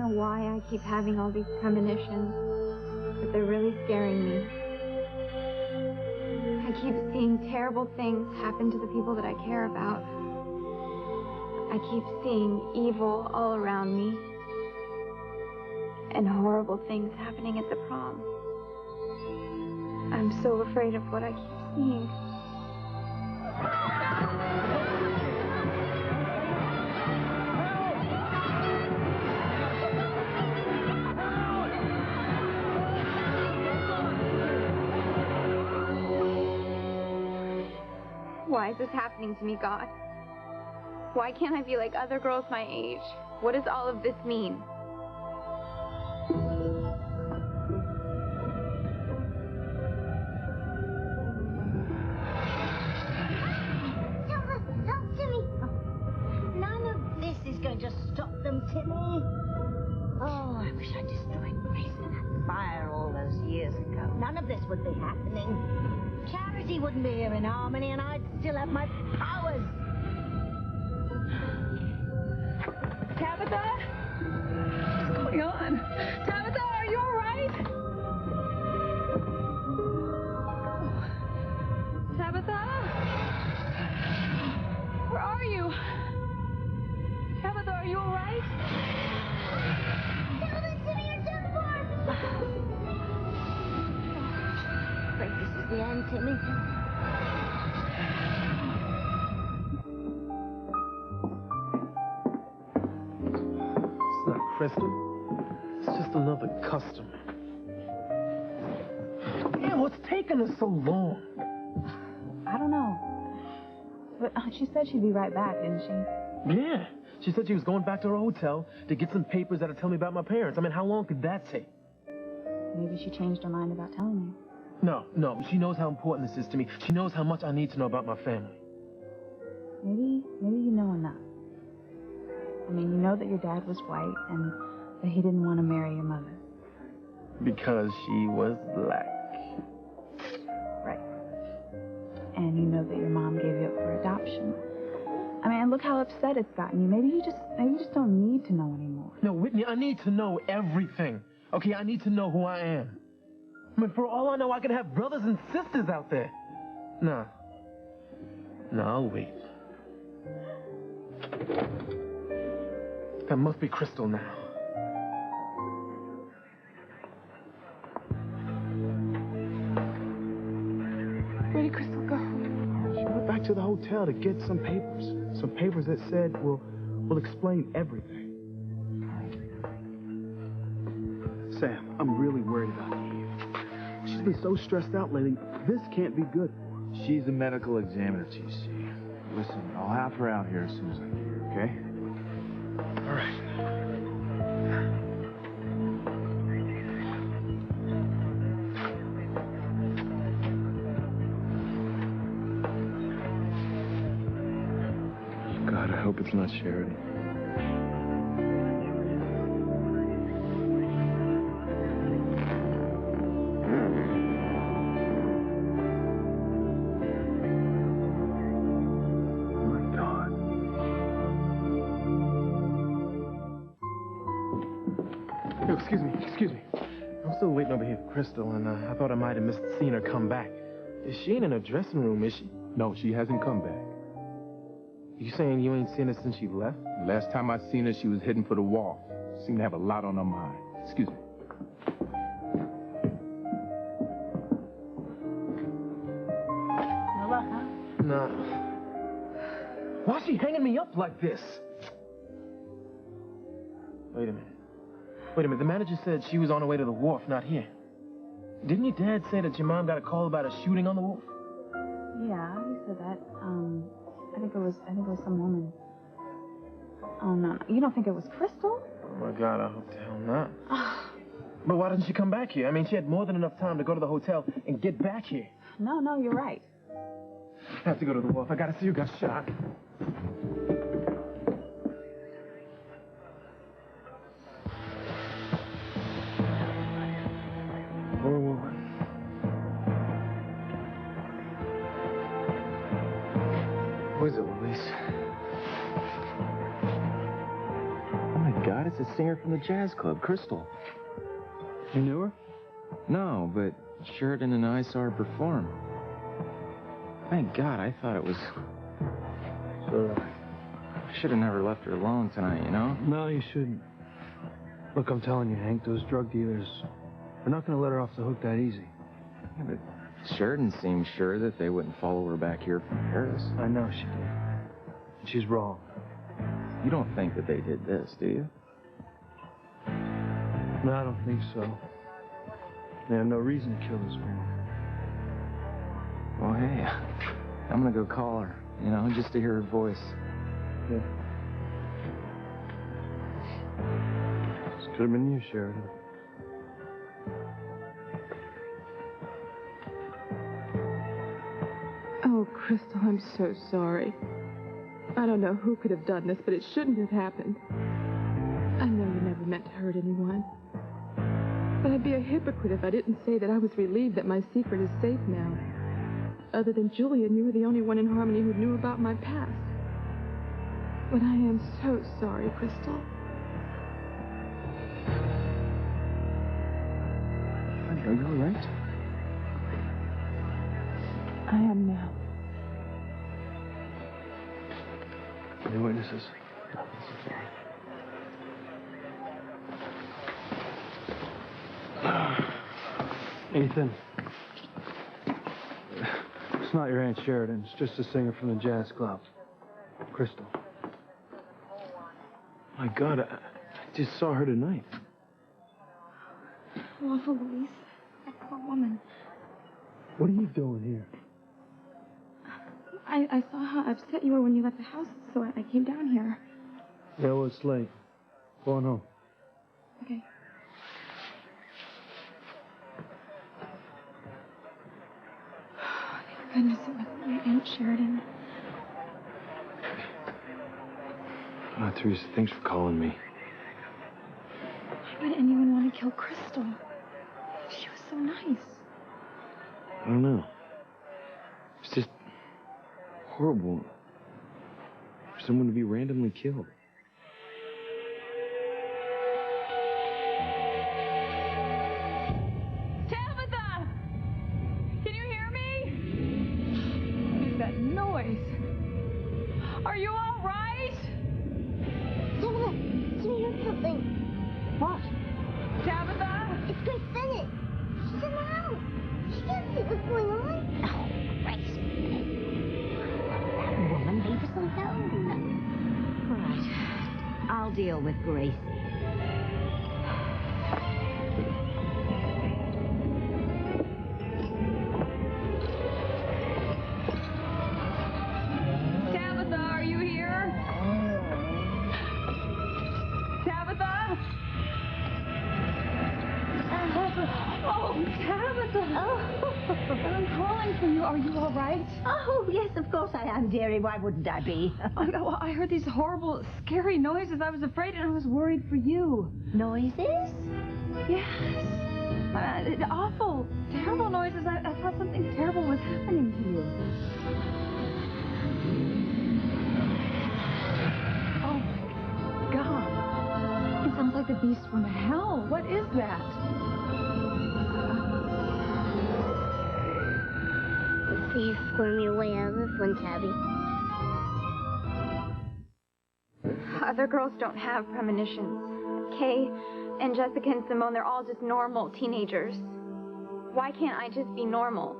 know why I keep having all these premonitions, but they're really scaring me. I keep seeing terrible things happen to the people that I care about. I keep seeing evil all around me, and horrible things happening at the prom. I'm so afraid of what I keep seeing. Why is this happening to me, God? Why can't I be like other girls my age? What does all of this mean? Timmy? Oh, I wish I'd destroyed Grace in that fire all those years ago. None of this would be happening. Charity wouldn't be here in harmony, and I'd still have my powers. Tabitha? What's going on? Tabitha, are you all right? Tabitha? Where are you? Tabitha, are you all right? Great, this is the end, Timmy. It's not Crystal. It's just another customer. Damn, what's taking us so long? I don't know. But she said she'd be right back, didn't she? Yeah. She said she was going back to her hotel to get some papers that'll tell me about my parents. I mean, how long could that take? Maybe she changed her mind about telling you. No. She knows how important this is to me. She knows how much I need to know about my family. Maybe you know enough. I mean, you know that your dad was white and that he didn't want to marry your mother. Because she was black. Right. And you know that your mom gave you up for adoption. I mean, look how upset it's gotten you. Maybe you just don't need to know anymore. No, Whitney, I need to know everything. Okay, I need to know who I am. I mean, for all I know, I could have brothers and sisters out there. No, I'll wait. That must be Crystal now. Where did Crystal go? She went back to the hotel to get some papers. Some papers that said will explain everything. Sam, I'm really worried about Eve. She's been so stressed out lately. This can't be good for her. She's a medical examiner, TC. Listen, I'll have her out here as soon as I get here, okay? All right. God, I hope it's not Charity. Excuse me. I'm still waiting over here for Crystal, and I thought I might have missed seeing her come back. Is she in her dressing room, is she? No, she hasn't come back. You saying you ain't seen her since she left? Last time I seen her, she was heading for the wharf. Seemed to have a lot on her mind. Excuse me. No luck, huh? Nah. Why's she hanging me up like this? Wait a minute. The manager said she was on her way to the wharf, not here. Didn't your dad say that your mom got a call about a shooting on the wharf? Yeah, he said that. I think it was some woman. Oh, no. You don't think it was Crystal? Oh, my God, I hope the hell not. But why didn't she come back here? I mean, she had more than enough time to go to the hotel and get back here. No, you're right. I have to go to the wharf. I gotta see who got shot. Who is it, Luis? Oh, my God, it's It's the singer from the jazz club, Crystal. You knew her? No, but Sheridan and I saw her perform. Thank God, I thought it was... So, I should have never left her alone tonight, you know? no, you shouldn't. Look, I'm telling you, Hank, those drug dealers, they're not going to let her off the hook that easy. Yeah, but Sheridan seemed sure that they wouldn't follow her back here from Paris. I know she did. She's wrong. You don't think that they did this, do you? No, I don't think so. They have no reason to kill this woman. Well, hey, I'm gonna go call her, you know, just to hear her voice. Yeah. This could have been you, Sheridan. Oh, Crystal, I'm so sorry. I don't know who could have done this, but it shouldn't have happened. I know you never meant to hurt anyone. But I'd be a hypocrite if I didn't say that I was relieved that my secret is safe now. Other than Julian, you were the only one in Harmony who knew about my past. But I am so sorry, Crystal. Honey, are you all right? I am now. Any witnesses? Ethan. It's not your Aunt Sheridan. It's just a singer from the jazz club. Crystal. My God, I just saw her tonight. Awful, Louise. That poor woman. What are you doing here? I saw how upset you were when you left the house, so I came down here. Yeah, well, it's late. Going home. Okay. Thank goodness it wasn't your Aunt Sheridan. Teresa, thanks for calling me. Why would anyone want to kill Crystal? She was so nice. I don't know. It's just horrible for someone to be randomly killed. Tabitha! Can you hear me? What is that noise? Are you all right? Tabitha, can you hear something? What? Tabitha? It's Grace Bennett. She's in the house. She can't see what's going on. Oh, Grace Bennett. That woman leave us alone. Right. I'll deal with Gracie. Tabitha, are you here? Tabitha? Oh, Tabitha! I'm calling for you. Are you all right? Oh, yes, of course I am, dearie. Why wouldn't I be? I heard these horrible, scary noises. I was afraid and I was worried for you. Noises? Yes. Awful, terrible noises. I thought something terrible was happening to you. Oh, my God. It sounds like the beast from hell. What is that? Let's see you squirm your way out of this one, Tabby. Other girls don't have premonitions. Kay and Jessica and Simone, they're all just normal teenagers. Why can't I just be normal?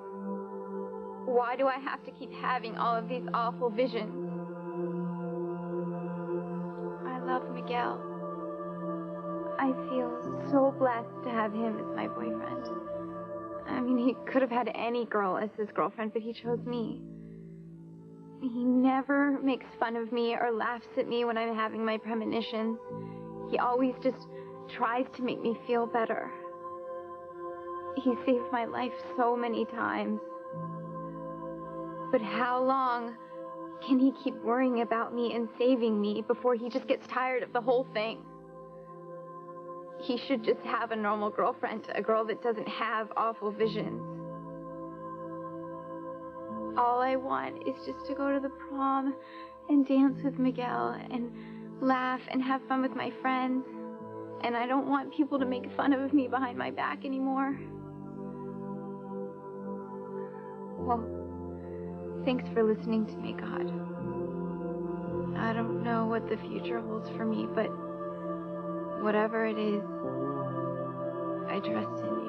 Why do I have to keep having all of these awful visions? I love Miguel. I feel so blessed to have him as my boyfriend. I mean, he could have had any girl as his girlfriend, but he chose me. He never makes fun of me or laughs at me when I'm having my premonitions. He always just tries to make me feel better. He saved my life so many times. But how long can he keep worrying about me and saving me before he just gets tired of the whole thing? He should just have a normal girlfriend, a girl that doesn't have awful visions. All I want is just to go to the prom and dance with Miguel and laugh and have fun with my friends. And I don't want people to make fun of me behind my back anymore. Well, thanks for listening to me, God. I don't know what the future holds for me, but whatever it is, I trust in you.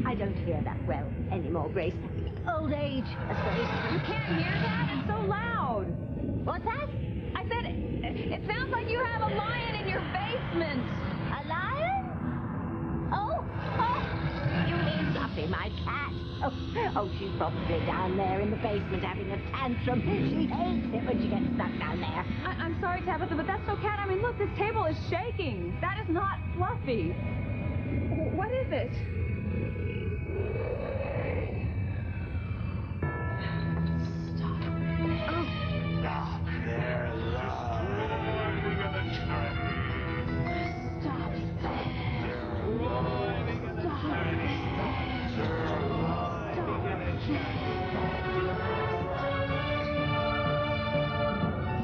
I don't hear that well anymore, Grace. Old age, I suppose. You can't hear that? It's so loud. What's that? I said, it sounds like you have a lion in your basement. A lion? Oh, you mean Fluffy, my cat? Oh, she's probably down there in the basement having a tantrum. She hates it when she gets stuck down there. I'm sorry, Tabitha, but that's no cat. I mean, look, this table is shaking. That is not Fluffy. What is it?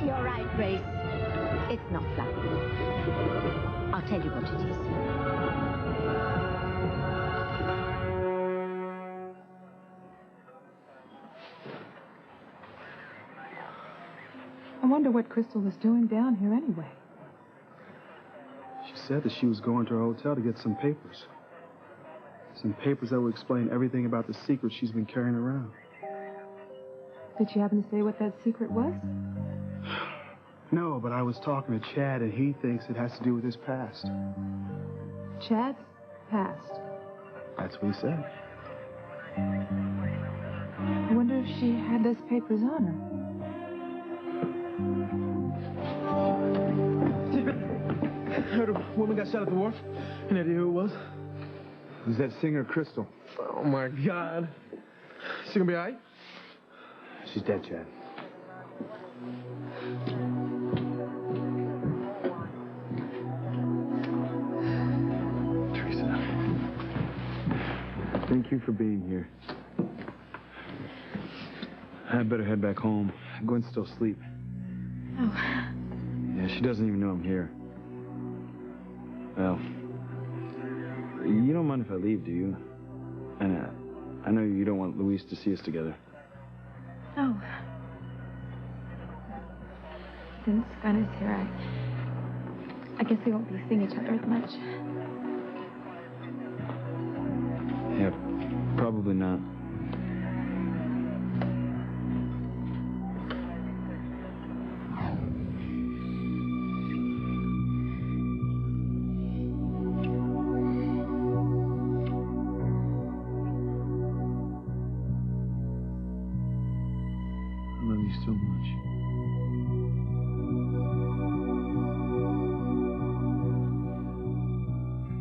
You're right, Grace. It's not Fluffy. I'll tell you what it is. I wonder what Crystal was doing down here anyway. She said that she was going to her hotel to get some papers. Some papers that would explain everything about the secret she's been carrying around. Did she happen to say what that secret was? No, but I was talking to Chad, and he thinks it has to do with his past. Chad's past. That's what he said. I wonder if she had those papers on her. I heard a woman got shot at the wharf. Any idea who it was? It was that singer, Crystal. Oh, my God. She gonna be all right? She's dead, Chad. Teresa. Thank you for being here. I better head back home. Gwen's still asleep. Oh. Yeah, she doesn't even know I'm here. Well, you don't mind if I leave, do you? And I know you don't want Luis to see us together. Oh. Since Gunn is here, I guess we won't be seeing each other as much. Yeah, probably not. I love you so much.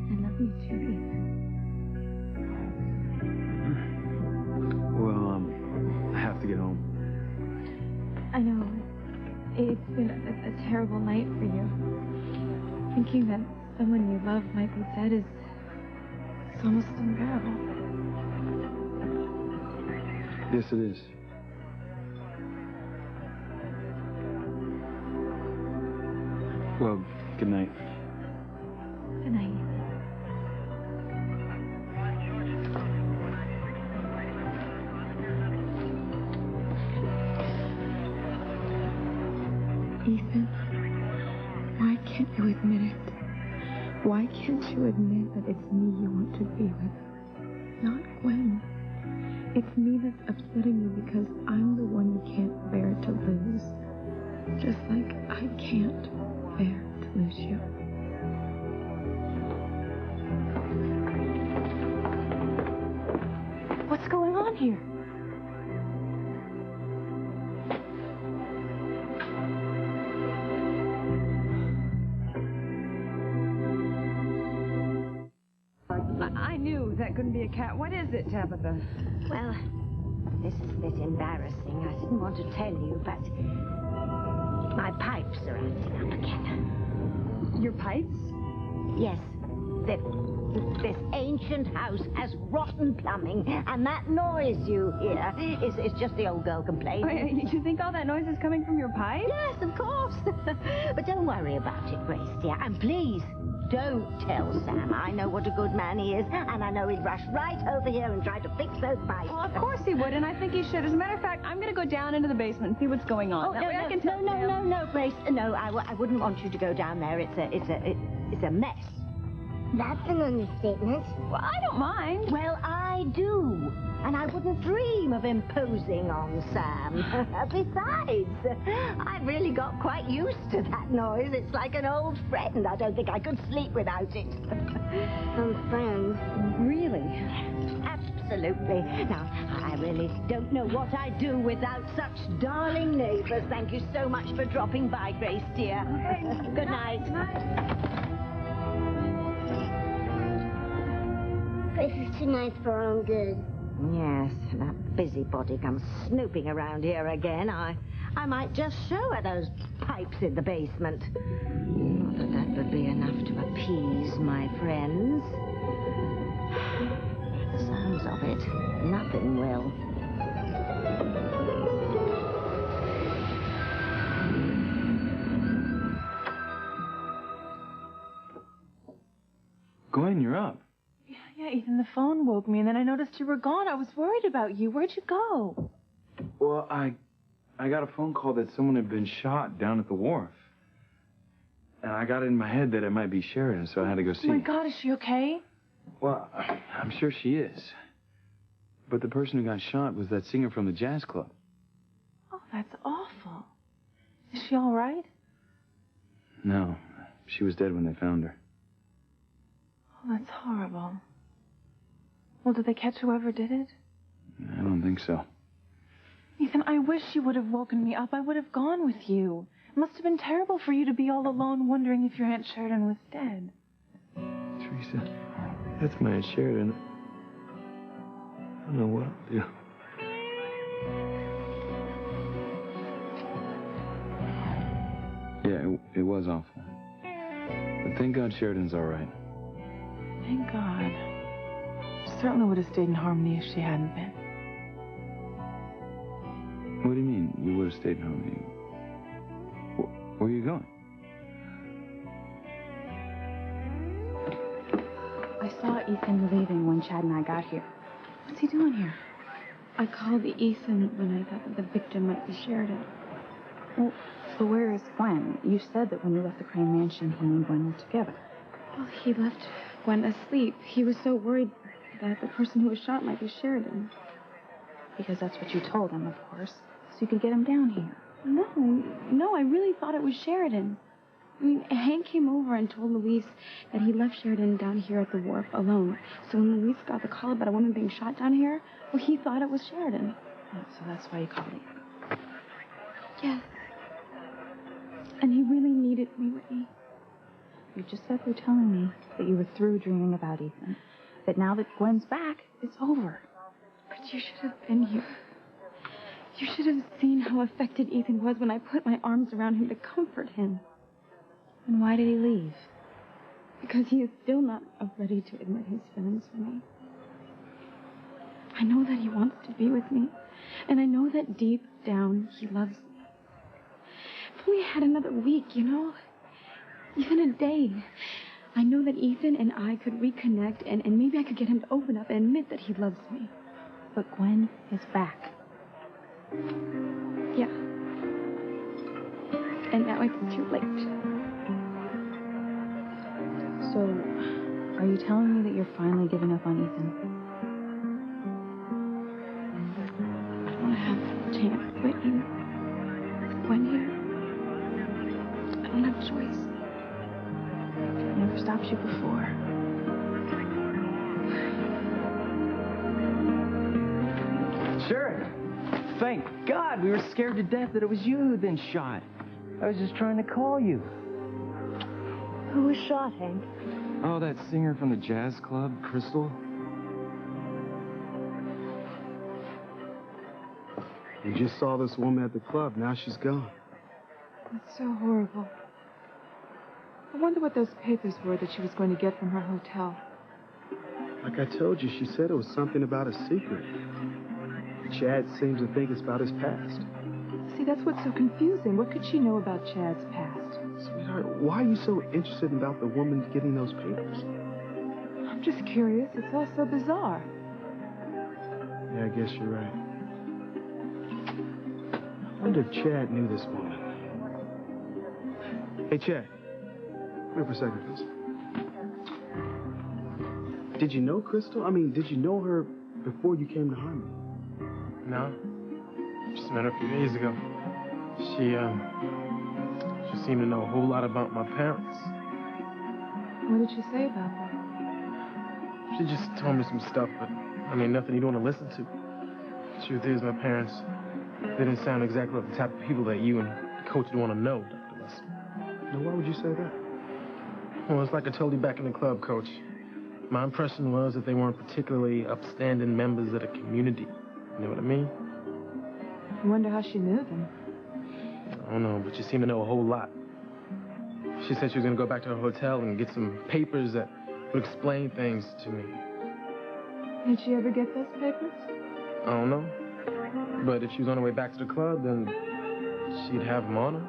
I love you too, Ethan. Well, I have to get home. I know it's been a terrible night for you. Thinking that someone you love might be dead is almost unbearable. Yes, it is. Well, good night. Good night. Ethan, why can't you admit it? Why can't you admit that it's me you want to be with? Not Gwen. It's me that's upsetting you because I'm the one you can't bear to lose. Just like I can't bear to lose you. What's going on here? I knew that couldn't be a cat. What is it, Tabitha? Well, this is a bit embarrassing. I didn't want to tell you, but my pipes are acting up again. Your pipes? Yes. This ancient house has rotten plumbing, and that noise you hear is just the old girl complaining. You think all that noise is coming from your pipe? Yes, of course. But don't worry about it, Grace, dear. And please, don't tell Sam. I know what a good man he is, and I know he'd rush right over here and try to fix those pipes. Well, of course he would, and I think he should. As a matter of fact, I'm going to go down into the basement and see what's going on. Oh, no, Grace. No, I wouldn't want you to go down there. It's a mess. That's an understatement. Well, I don't mind. Well, I do. And I wouldn't dream of imposing on Sam. Besides, I've really got quite used to that noise. It's like an old friend. I don't think I could sleep without it. Some friends. Really? Absolutely. Now, I really don't know what I'd do without such darling neighbors. Thank you so much for dropping by, Grace, dear. Good night. Good night. This is too nice for our own good. Yes, that busybody comes snooping around here again. I might just show her those pipes in the basement. Not that that would be enough to appease my friends. By the sounds of it, nothing will. Gwen, you're up. Yeah, Ethan, the phone woke me, and then I noticed you were gone. I was worried about you. Where'd you go? Well, I got a phone call that someone had been shot down at the wharf. And I got it in my head that it might be Sheridan, so I had to go see. Oh, my her. God, is she okay? Well, I'm sure she is. But the person who got shot was that singer from the jazz club. Oh, that's awful. Is she all right? No, she was dead when they found her. Oh, that's horrible. Well, did they catch whoever did it? I don't think so. Ethan, I wish you would have woken me up. I would have gone with you. It must have been terrible for you to be all alone wondering if your Aunt Sheridan was dead. Teresa, that's my Aunt Sheridan. I don't know what I'll do. Yeah, it was awful. But thank God Sheridan's all right. Thank God. She certainly would have stayed in Harmony if she hadn't been. What do you mean, you would have stayed in Harmony? Where are you going? I saw Ethan leaving when Chad and I got here. What's he doing here? I called Ethan when I thought that the victim might be Sheridan. Well, so where is Gwen? You said that when you left the Crane Mansion, he and Gwen were together. Well, he left Gwen asleep. He was so worried that the person who was shot might be Sheridan. Because that's what you told him, of course. So you could get him down here. No, I really thought it was Sheridan. I mean, Hank came over and told Louise that he left Sheridan down here at the wharf alone. So when Louise got the call about a woman being shot down here, well, he thought it was Sheridan. Oh, so that's why you called Ethan. Yes. And he really needed me, Whitney. You just got through telling me that you were through dreaming about Ethan. That now that Gwen's back, it's over. But you should have been here. You should have seen how affected Ethan was when I put my arms around him to comfort him. And why did he leave? Because he is still not ready to admit his feelings for me. I know that he wants to be with me. And I know that deep down he loves me. If only I had another week, you know? Even a day. I know that Ethan and I could reconnect and maybe I could get him to open up and admit that he loves me. But Gwen is back. Yeah. And now it's too late. So, are you telling me that you're finally giving up on Ethan? I don't have a chance, Whitney. Gwen here. I don't have a choice. Never stopped you before. Sure. Thank God. We were scared to death that it was you who'd been shot. I was just trying to call you. Who was shot, Hank? Oh, that singer from the jazz club, Crystal. We just saw this woman at the club. Now she's gone. It's so horrible. I wonder what those papers were that she was going to get from her hotel. Like I told you, she said it was something about a secret. Chad seems to think it's about his past. See, that's what's so confusing. What could she know about Chad's past? Sweetheart, why are you so interested about the woman getting those papers? I'm just curious. It's all so bizarre. Yeah, I guess you're right. I wonder if Chad knew this woman. Hey, Chad. Come here for a second, please. Did you know Crystal? I mean, did you know her before you came to Harmony? No. Just met her a few days ago. She seemed to know a whole lot about my parents. What did she say about that? She just told me some stuff, but, I mean, nothing you don't want to listen to. The truth is, my parents, they didn't sound exactly like the type of people that you and the coach would want to know, Dr. West. Now, why would you say that? Well, it's like I told you back in the club, Coach. My impression was that they weren't particularly upstanding members of the community. You know what I mean? I wonder how she knew them. I don't know, but she seemed to know a whole lot. She said she was going to go back to her hotel and get some papers that would explain things to me. Did she ever get those papers? I don't know. But if she was on her way back to the club, then she'd have them on her.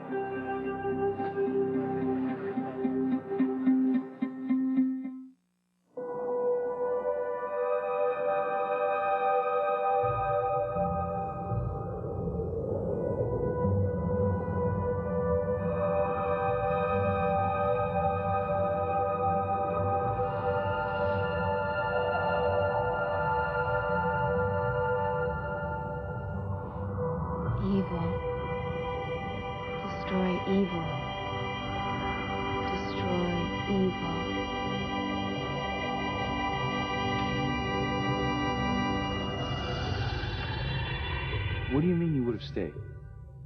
Evil. Destroy evil. Destroy evil. What do you mean you would have stayed?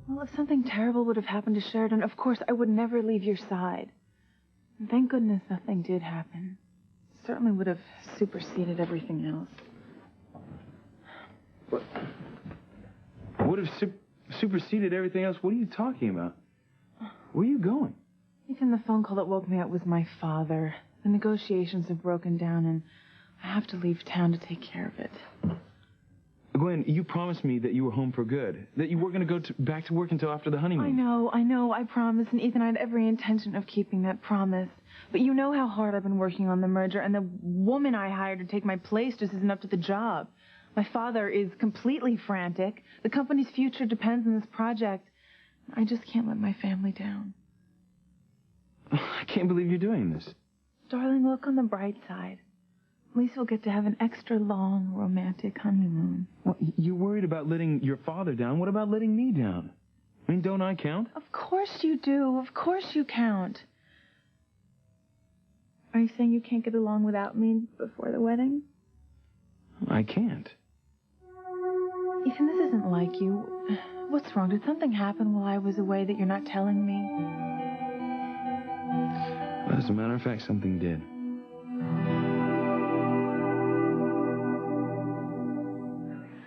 Well, if something terrible would have happened to Sheridan, of course I would never leave your side. And thank goodness nothing did happen. It certainly would have superseded everything else. What? Would have superseded everything else? What are you talking about? Where are you going? Even the phone call that woke me up was my father. The negotiations have broken down, and I have to leave town to take care of it. Gwen, you promised me that you were home for good, that you weren't going to go back to work until after the honeymoon. I know, I promised, and Ethan, I had every intention of keeping that promise. But you know how hard I've been working on the merger, and the woman I hired to take my place just isn't up to the job. My father is completely frantic. The company's future depends on this project. I just can't let my family down. I can't believe you're doing this. Darling, look on the bright side. At least we'll get to have an extra long, romantic honeymoon. Well, you're worried about letting your father down. What about letting me down? I mean, don't I count? Of course you do. Of course you count. Are you saying you can't get along without me before the wedding? I can't. Ethan, this isn't like you. What's wrong? Did something happen while I was away that you're not telling me? Well, as a matter of fact, something did.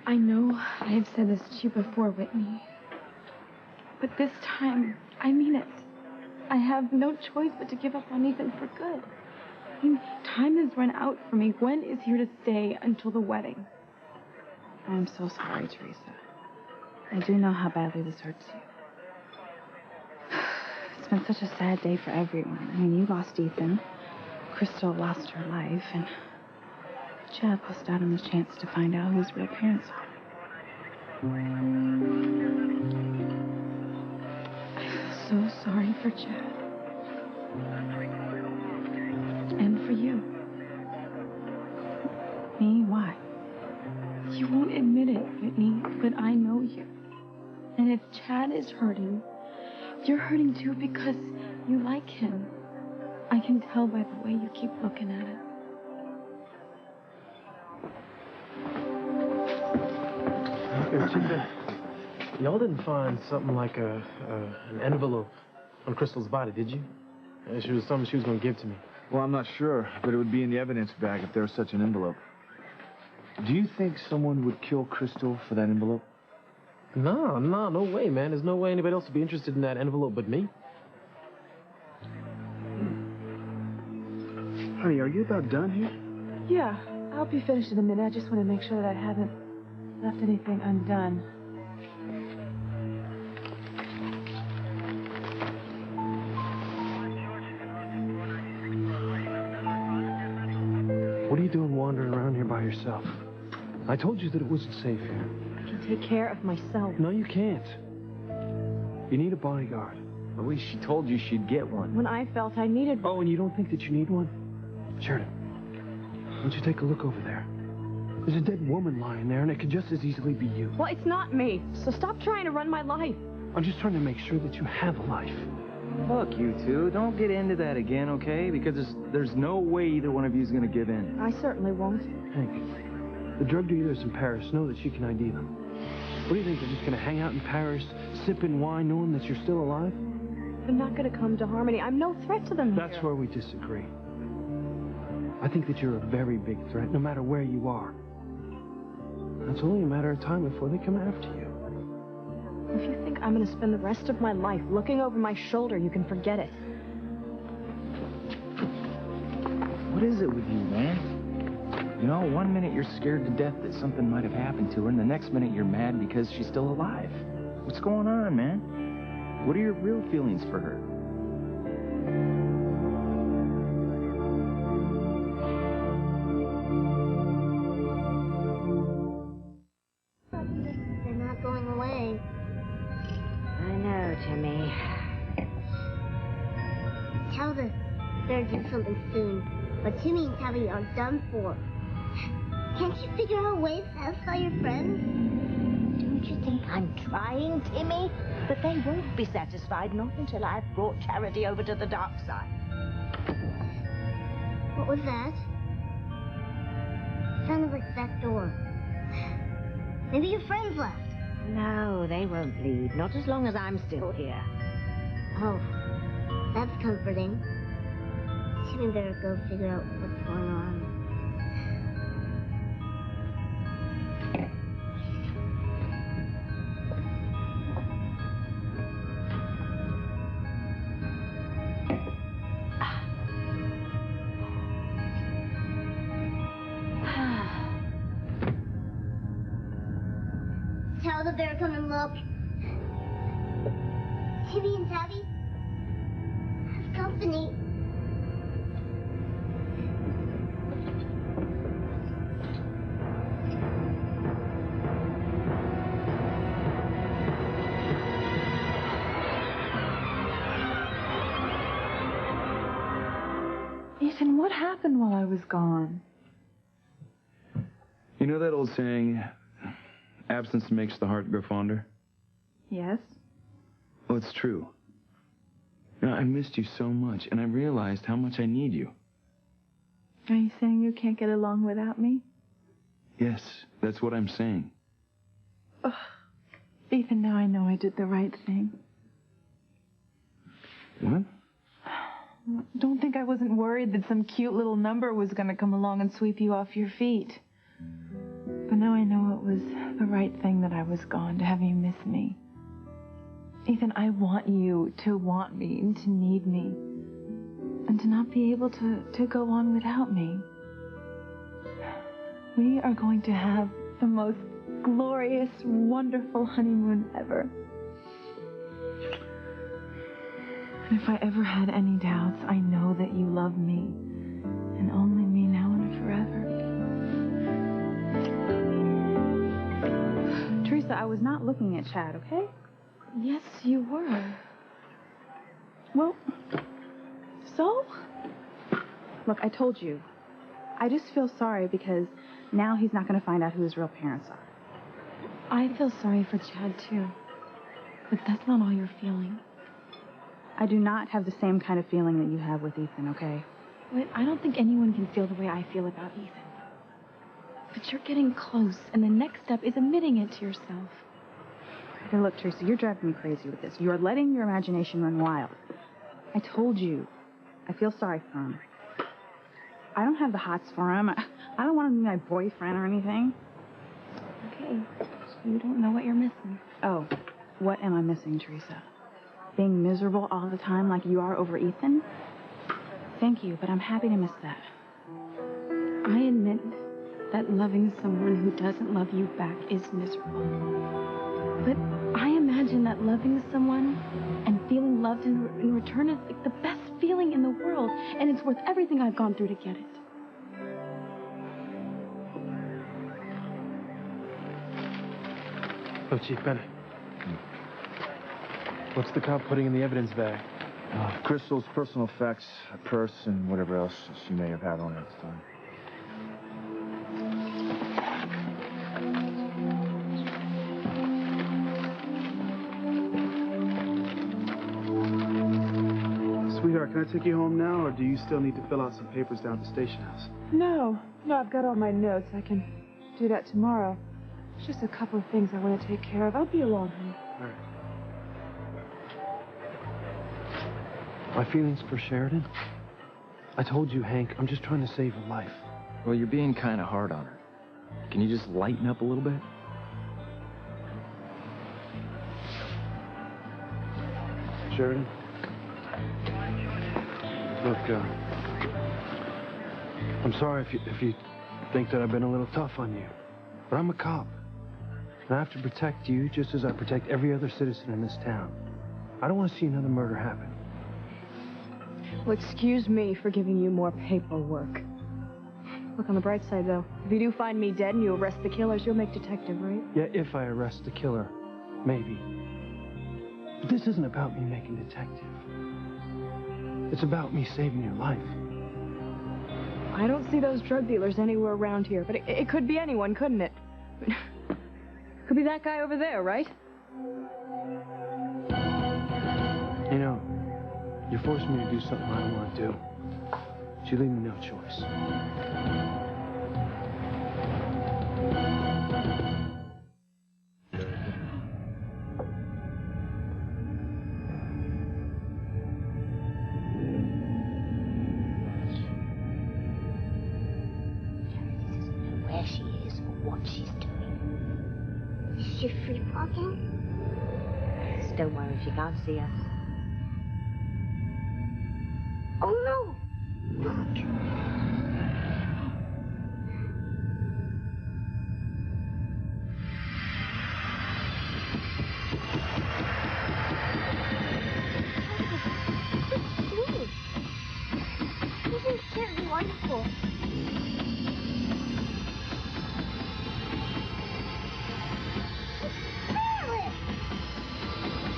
I know I have said this to you before, Whitney. But this time, I mean it. I have no choice but to give up on Ethan for good. I mean, time has run out for me. Gwen is here to stay until the wedding. I'm so sorry, Teresa. I do know how badly this hurts you. It's been such a sad day for everyone. I mean, you lost Ethan. Crystal lost her life, and Chad lost out on the chance to find out who his real parents are. I feel so sorry for Chad. And for you. Me? Why? You won't admit it, Whitney, but I know you. And if Chad is hurting, you're hurting too because you like him. I can tell by the way you keep looking at it. Chica, y'all didn't find something like an envelope on Crystal's body, did you? She was something she was going to give to me. Well, I'm not sure, but it would be in the evidence bag if there was such an envelope. Do you think someone would kill Crystal for that envelope? No way, man. There's no way anybody else would be interested in that envelope but me. Honey, are you about done here? Yeah, I'll be finished in a minute. I just want to make sure that I haven't left anything undone. What are you doing wandering around here by yourself? I told you that it wasn't safe here. I can take care of myself. No, you can't. You need a bodyguard. At least she told you she'd get one. When I felt I needed one. Oh, and you don't think that you need one? Sheridan, why don't you take a look over there? There's a dead woman lying there, and it could just as easily be you. Well, it's not me. So stop trying to run my life. I'm just trying to make sure that you have a life. Look, you two, don't get into that again, okay? Because there's no way either one of you is going to give in. I certainly won't. Hank, the drug dealers in Paris know that she can ID them. What do you think, they're just going to hang out in Paris, sipping wine, knowing that you're still alive? They're not going to come to Harmony. I'm no threat to them That's here. where we disagree. I think that you're a very big threat, no matter where you are. It's only a matter of time before they come after you. If you think I'm going to spend the rest of my life looking over my shoulder, you can forget it. What is it with you, man? You know, one minute you're scared to death that something might have happened to her, and the next minute you're mad because she's still alive. What's going on, man? What are your real feelings for her? They're not going away. I know, Timmy. Tell them they'll do something soon. But Timmy and Tabby are done for. Can't you figure out a way to satisfy your friends? Don't you think I'm trying, Timmy? But they won't be satisfied, not until I've brought Charity over to the dark side. What was that? Sounded like the back door. Maybe your friends left. No, they won't leave, not as long as I'm still here. Oh, that's comforting. Timmy better go figure out what's going on. Tell the bear come and look. Timmy and Tabby have company. Ethan, what happened while I was gone? You know that old saying, absence makes the heart grow fonder? Yes? Oh, it's true. You know, I missed you so much, and I realized how much I need you. Are you saying you can't get along without me? Yes, that's what I'm saying. Ugh. Ethan, now I know I did the right thing. What? Don't think I wasn't worried that some cute little number was going to come along and sweep you off your feet. But now I know it was the right thing that I was gone, to have you miss me. Ethan, I want you to want me and to need me. And to not be able to go on without me. We are going to have the most glorious, wonderful honeymoon ever. And if I ever had any doubts, I know that you love me. And only me now and forever. Teresa, I was not looking at Chad, okay? Yes, you were. Well, so? Look, I told you. I just feel sorry because now he's not going to find out who his real parents are. I feel sorry for Chad, too. But that's not all you're feeling. I do not have the same kind of feeling that you have with Ethan, okay? Wait, I don't think anyone can feel the way I feel about Ethan. But you're getting close, and the next step is admitting it to yourself. Okay, look, Teresa, you're driving me crazy with this. You're letting your imagination run wild. I told you. I feel sorry for him. I don't have the hots for him. I don't want him to be my boyfriend or anything. Okay. You don't know what you're missing. Oh, what am I missing, Teresa? Being miserable all the time like you are over Ethan? Thank you, but I'm happy to miss that. I admit that loving someone who doesn't love you back is miserable. But I imagine that loving someone and feeling loved in return is like the best feeling in the world, and it's worth everything I've gone through to get it. Oh, Chief Bennett. What's the cop putting in the evidence bag? Crystal's personal effects, a purse, and whatever else she may have had on her at the time. Sweetheart, can I take you home now, or do you still need to fill out some papers down at the station house? No, I've got all my notes. I can do that tomorrow. It's just a couple of things I want to take care of. I'll be along, honey. All right. My feelings for Sheridan? I told you, Hank, I'm just trying to save her life. Well, you're being kind of hard on her. Can you just lighten up a little bit? Sheridan? Look, I'm sorry if you think that I've been a little tough on you. But I'm a cop. And I have to protect you just as I protect every other citizen in this town. I don't want to see another murder happen. Well, excuse me for giving you more paperwork. Look, on the bright side, though. If you do find me dead and you arrest the killers, you'll make detective, right? Yeah, if I arrest the killer. Maybe. But this isn't about me making detective. It's about me saving your life. I don't see those drug dealers anywhere around here, but it could be anyone, couldn't it? Could be that guy over there, right? You know, you're forcing me to do something I don't want to do. But you leave me no choice. Where she is or what she's doing. Is she free walking? Just don't worry, she can't see us. Oh no! Look! Isn't Sheridan wonderful?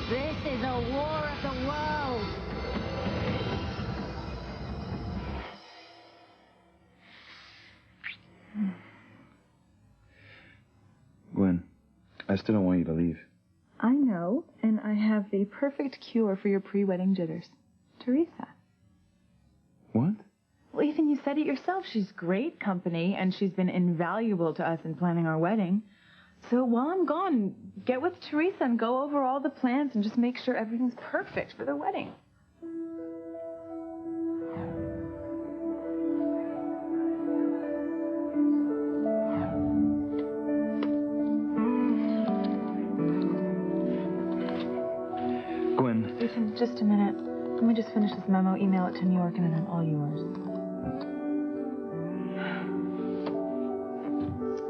This is a war of the world. Gwen, I still don't want you to leave. I know, and I have the perfect cure for your pre-wedding jitters. Teresa. What? Well, Ethan, you said it yourself. She's great company, and she's been invaluable to us in planning our wedding. So while I'm gone, get with Teresa and go over all the plans and just make sure everything's perfect for the wedding. Gwen. Ethan, just a minute. Let me just finish this memo, email it to New York, and then I'm all yours.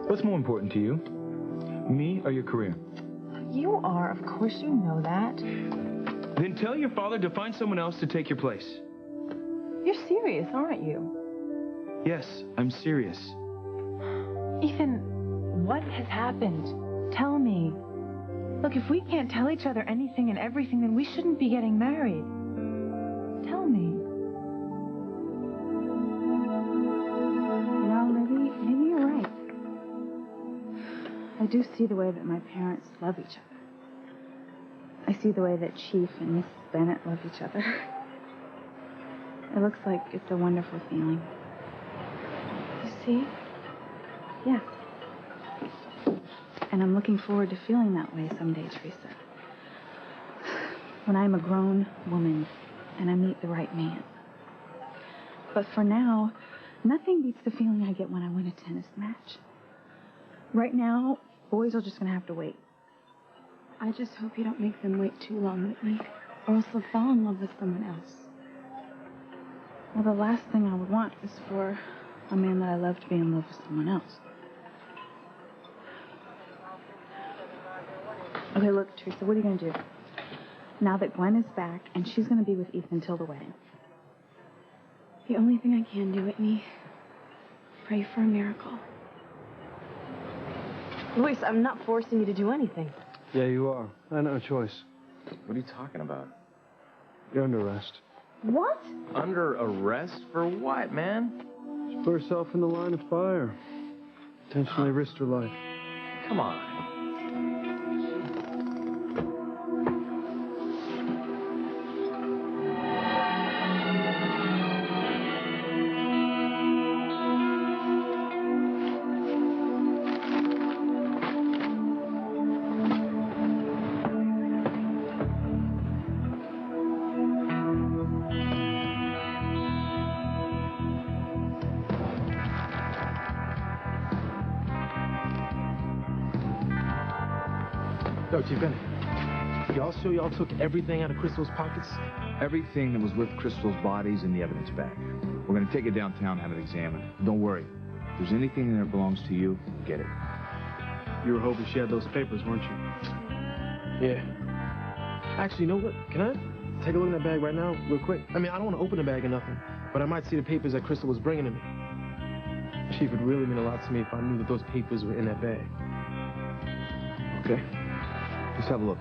What's more important to you? Me or your career? You are, of course you know that. Then tell your father to find someone else to take your place. You're serious, aren't you? Yes, I'm serious. Ethan, what has happened? Tell me. Look, if we can't tell each other anything and everything, then we shouldn't be getting married. Tell me. Well, maybe you're right. I do see the way that my parents love each other. I see the way that Chief and Miss Bennett love each other. It looks like it's a wonderful feeling. You see? Yeah. And I'm looking forward to feeling that way someday, Teresa. When I'm a grown woman and I meet the right man. But for now, nothing beats the feeling I get when I win a tennis match. Right now, boys are just gonna have to wait. I just hope you don't make them wait too long, Whitney, or else they'll fall in love with someone else. Well, the last thing I would want is for a man that I love to be in love with someone else. Okay, look, Teresa, what are you gonna do? Now that Gwen is back, and she's gonna be with Ethan till the wedding. The only thing I can do, Whitney, pray for a miracle. Luis, I'm not forcing you to do anything. Yeah, you are. I had no choice. What are you talking about? You're under arrest. What? Under arrest for what, man? She put herself in the line of fire. Intentionally risked her life. Come on. Yo, Chief Bennett, y'all sure y'all took everything out of Crystal's pockets? Everything that was with Crystal's body's in the evidence bag. We're gonna take it downtown, have it examined. Don't worry. If there's anything in there that belongs to you, get it. You were hoping she had those papers, weren't you? Yeah. Actually, you know what? Can I take a look in that bag right now, real quick? I mean, I don't want to open the bag or nothing, but I might see the papers that Crystal was bringing to me. Chief, it would really mean a lot to me if I knew that those papers were in that bag. Okay? Just have a look.